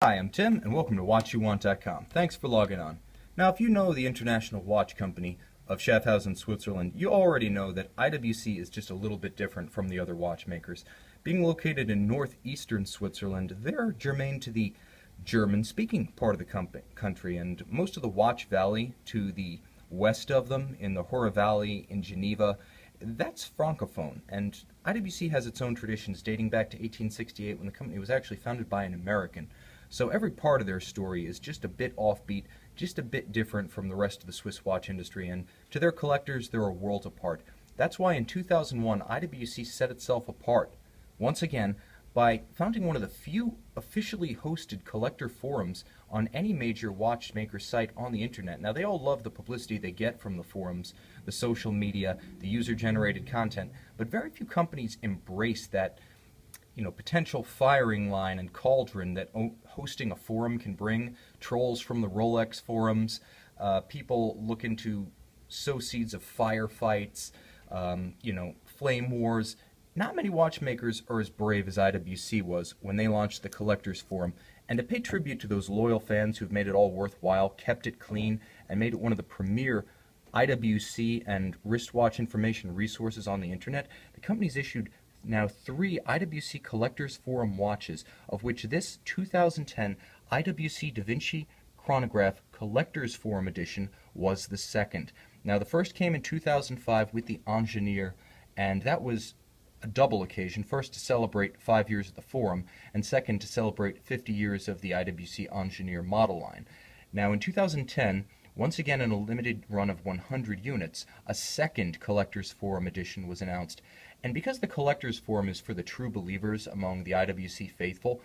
Hi, I'm Tim, and welcome to WatchYouWant.com. Thanks for logging on. Now, if you know the International Watch Company of Schaffhausen, Switzerland, you already know that IWC is just a little bit different from the other watchmakers. Being located in northeastern Switzerland, they're germane to the German-speaking part of the country, and most of the Watch Valley to the west of them, in the Jura Valley, in Geneva, that's Francophone, and IWC has its own traditions dating back to 1868 when the company was actually founded by an American. So every part of their story is just a bit offbeat, just a bit different from the rest of the Swiss watch industry, and to their collectors, they're a world apart. That's why in 2001, IWC set itself apart, once again, by founding one of the few officially hosted collector forums on any major watchmaker site on the internet. Now, they all love the publicity they get from the forums, the social media, the user-generated content, but very few companies embrace that potential firing line and cauldron that hosting a forum can bring. Trolls from the Rolex forums, people looking to sow seeds of firefights, flame wars. Not many watchmakers are as brave as IWC was when they launched the Collectors Forum, and to pay tribute to those loyal fans who've made it all worthwhile, kept it clean, and made it one of the premier IWC and wristwatch information resources on the internet, the company's issued now 3 IWC Collectors Forum watches, of which this 2010 IWC DaVinci Chronograph Collectors Forum edition was the second. Now, the first came in 2005 with the Engineer, and that was a double occasion, first to celebrate 5 years of the forum, and second to celebrate 50 years of the IWC Engineer model line. Now, in 2010, once again in a limited run of 100 units, a second Collectors Forum edition was announced. And because the Collectors Forum is for the true believers among the IWC faithful,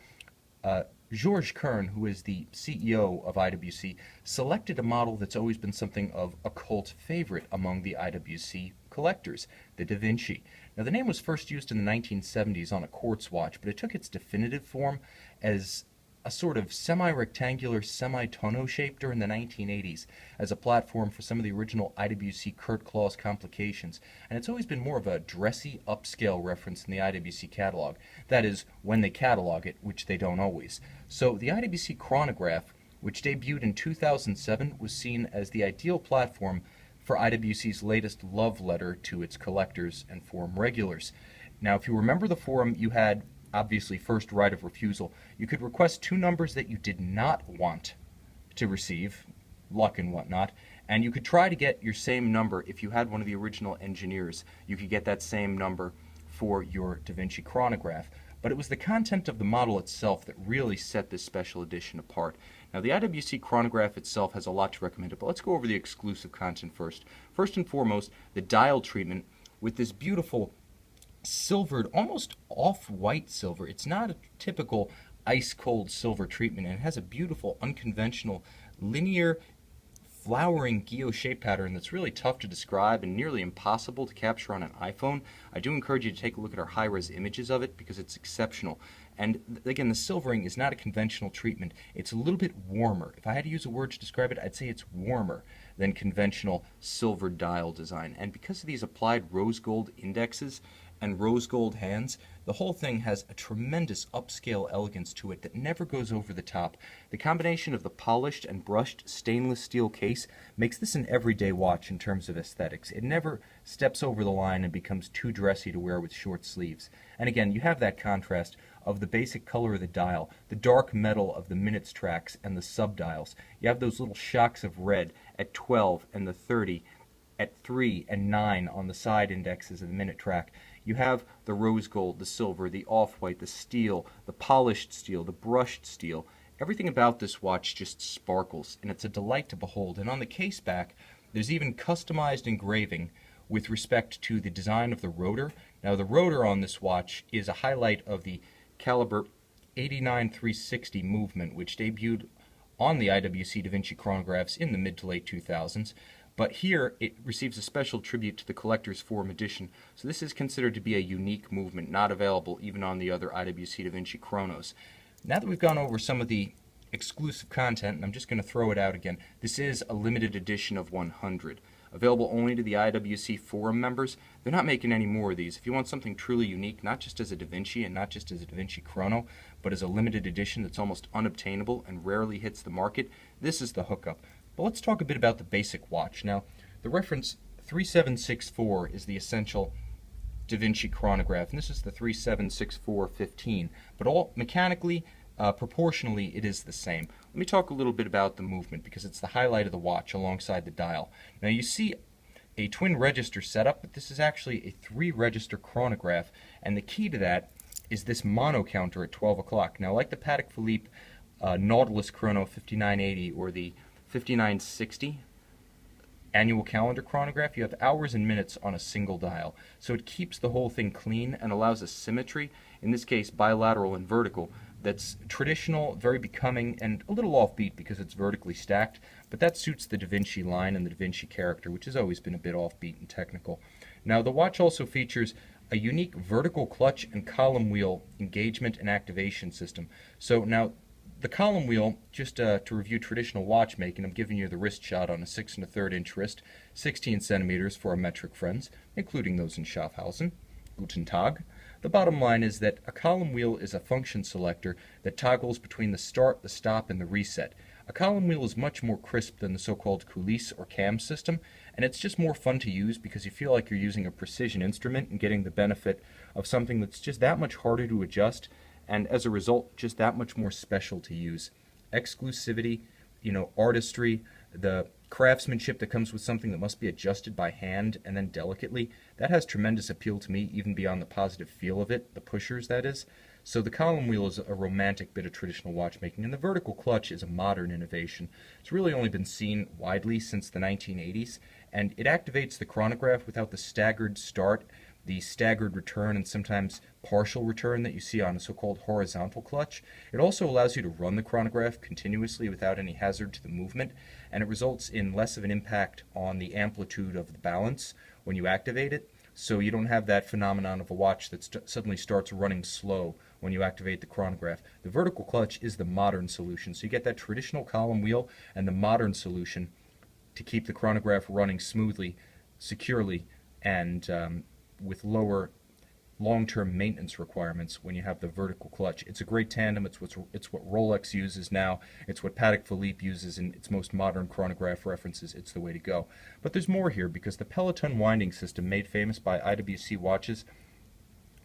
Georges Kern, who is the CEO of IWC, selected a model that's always been something of a cult favorite among the IWC collectors, the DaVinci. Now, the name was first used in the 1970s on a quartz watch, but it took its definitive form as a sort of semi-rectangular, semi-tonneau shape during the 1980s as a platform for some of the original IWC Kurt Claus complications, and it's always been more of a dressy, upscale reference in the IWC catalog. That is, when they catalog it, which they don't always. So the IWC Chronograph, which debuted in 2007, was seen as the ideal platform for IWC's latest love letter to its collectors and forum regulars. Now, if you remember the forum, you had obviously first right of refusal. You could request 2 numbers that you did not want to receive, luck and whatnot, and you could try to get your same number if you had one of the original engineers. You could get that same number for your DaVinci Chronograph. But it was the content of the model itself that really set this special edition apart. Now, the IWC Chronograph itself has a lot to recommend it, but let's go over the exclusive content first. First and foremost, the dial treatment with this beautiful silvered, almost off-white silver. It's not a typical ice-cold silver treatment, and it has a beautiful, unconventional, linear, flowering guillot shape pattern that's really tough to describe and nearly impossible to capture on an iPhone. I do encourage you to take a look at our high-res images of it because it's exceptional. And again, the silvering is not a conventional treatment. It's a little bit warmer. If I had to use a word to describe it, I'd say it's warmer than conventional silver dial design. And because of these applied rose gold indexes and rose gold hands, the whole thing has a tremendous upscale elegance to it that never goes over the top. The combination of the polished and brushed stainless steel case makes this an everyday watch in terms of aesthetics. It never steps over the line and becomes too dressy to wear with short sleeves. And again, you have that contrast of the basic color of the dial, the dark metal of the minutes tracks and the subdials. You have those little shocks of red at 12 and the 30, at 3 and 9 on the side indexes of the minute track. You have the rose gold, the silver, the off-white, the steel, the polished steel, the brushed steel. Everything about this watch just sparkles, and it's a delight to behold. And on the case back, there's even customized engraving with respect to the design of the rotor. Now, the rotor on this watch is a highlight of the caliber 89-360 movement, which debuted on the IWC DaVinci chronographs in the mid to late 2000s. But here it receives a special tribute to the Collectors Forum edition, so this is considered to be a unique movement, not available even on the other IWC DaVinci Chronos. Now that we've gone over some of the exclusive content, and I'm just going to throw it out again, this is a limited edition of 100. available only to the IWC forum members. They're not making any more of these. If you want something truly unique, not just as a DaVinci and not just as a DaVinci Chrono, but as a limited edition that's almost unobtainable and rarely hits the market, this is the hookup. But let's talk a bit about the basic watch. Now, the reference 3764 is the essential DaVinci chronograph, and this is the 376415, but all mechanically, proportionally, it is the same. Let me talk a little bit about the movement because it's the highlight of the watch alongside the dial. Now you see a twin register setup, but this is actually a 3-register chronograph, and the key to that is this mono counter at 12 o'clock. Now, like the Patek Philippe Nautilus Chrono 5980 or the 5960 annual calendar chronograph, you have hours and minutes on a single dial. So it keeps the whole thing clean and allows a symmetry, in this case bilateral and vertical, that's traditional, very becoming, and a little offbeat because it's vertically stacked, but that suits the DaVinci line and the DaVinci character, which has always been a bit offbeat and technical. Now, the watch also features a unique vertical clutch and column wheel engagement and activation system. So now, the column wheel, just to review traditional watchmaking, I'm giving you the wrist shot on a 6 1/3 inch wrist, 16 centimeters for our metric friends, including those in Schaffhausen. Guten Tag. The bottom line is that a column wheel is a function selector that toggles between the start, the stop, and the reset. A column wheel is much more crisp than the so-called coulisse or cam system, and it's just more fun to use because you feel like you're using a precision instrument and getting the benefit of something that's just that much harder to adjust, and as a result, just that much more special to use. Exclusivity, artistry, the craftsmanship that comes with something that must be adjusted by hand and then delicately, that has tremendous appeal to me, even beyond the positive feel of it, the pushers, that is. So the column wheel is a romantic bit of traditional watchmaking, and the vertical clutch is a modern innovation. It's really only been seen widely since the 1980s, and it activates the chronograph without the staggered start, the staggered return, and sometimes partial return that you see on a so-called horizontal clutch. It also allows you to run the chronograph continuously without any hazard to the movement, and it results in less of an impact on the amplitude of the balance when you activate it, so you don't have that phenomenon of a watch that suddenly starts running slow when you activate the chronograph. The vertical clutch is the modern solution, so you get that traditional column wheel and the modern solution to keep the chronograph running smoothly, securely, and with lower long-term maintenance requirements when you have the vertical clutch. It's a great tandem. It's what Rolex uses now. It's what Patek Philippe uses in its most modern chronograph references. It's the way to go. But there's more here because the Peloton winding system, made famous by IWC watches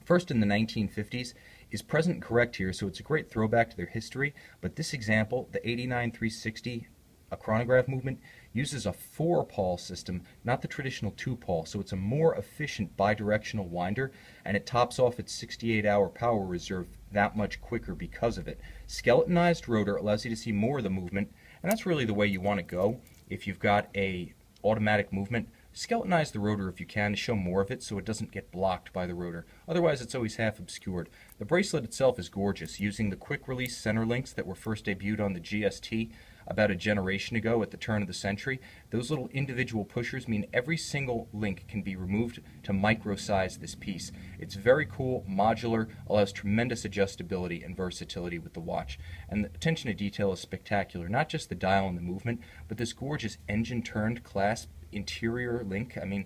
first in the 1950s, is present and correct here, so it's a great throwback to their history. But this example, the 89-360 a chronograph movement, uses a 4-pawl system, not the traditional 2-pawl, so it's a more efficient bidirectional winder, and it tops off its 68-hour power reserve that much quicker because of it. Skeletonized rotor allows you to see more of the movement, and that's really the way you want to go. If you've got a automatic movement, skeletonize the rotor if you can to show more of it so it doesn't get blocked by the rotor. Otherwise, it's always half obscured. The bracelet itself is gorgeous, using the quick-release center links that were first debuted on the GST about a generation ago at the turn of the century. Those little individual pushers mean every single link can be removed to micro-size this piece. It's very cool, modular, allows tremendous adjustability and versatility with the watch. And the attention to detail is spectacular, not just the dial and the movement, but this gorgeous engine-turned clasp interior link. I mean,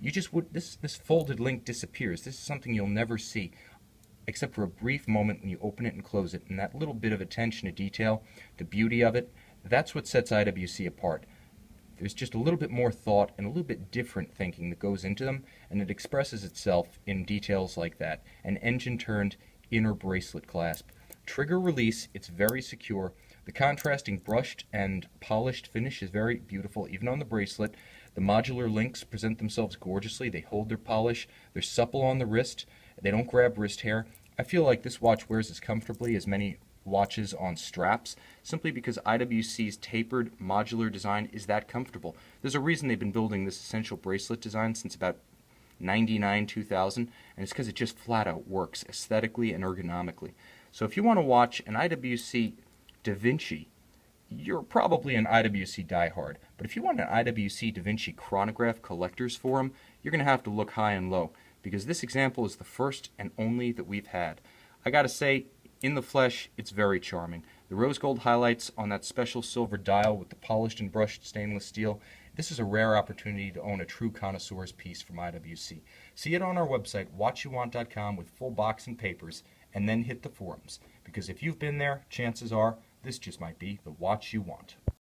you just would, this folded link disappears. This is something you'll never see except for a brief moment when you open it and close it, and that little bit of attention to detail, the beauty of it, that's what sets IWC apart. There's just a little bit more thought and a little bit different thinking that goes into them, and it expresses itself in details like that. An engine-turned inner bracelet clasp. Trigger release, it's very secure. The contrasting brushed and polished finish is very beautiful, even on the bracelet. The modular links present themselves gorgeously. They hold their polish. They're supple on the wrist. They don't grab wrist hair. I feel like this watch wears as comfortably as many watches on straps, simply because IWC's tapered modular design is that comfortable. There's a reason they've been building this essential bracelet design since about 99, 2000, and it's because it just flat out works aesthetically and ergonomically. So if you want to watch an IWC DaVinci, you're probably an IWC diehard. But if you want an IWC DaVinci Chronograph collector's forum, you're going to have to look high and low, because this example is the first and only that we've had. I gotta say, in the flesh, it's very charming. The rose gold highlights on that special silver dial with the polished and brushed stainless steel, This is a rare opportunity to own a true connoisseur's piece from IWC. See it on our website, watchyouwant.com, with full box and papers, and then hit the forums. Because if you've been there, chances are this just might be the watch you want.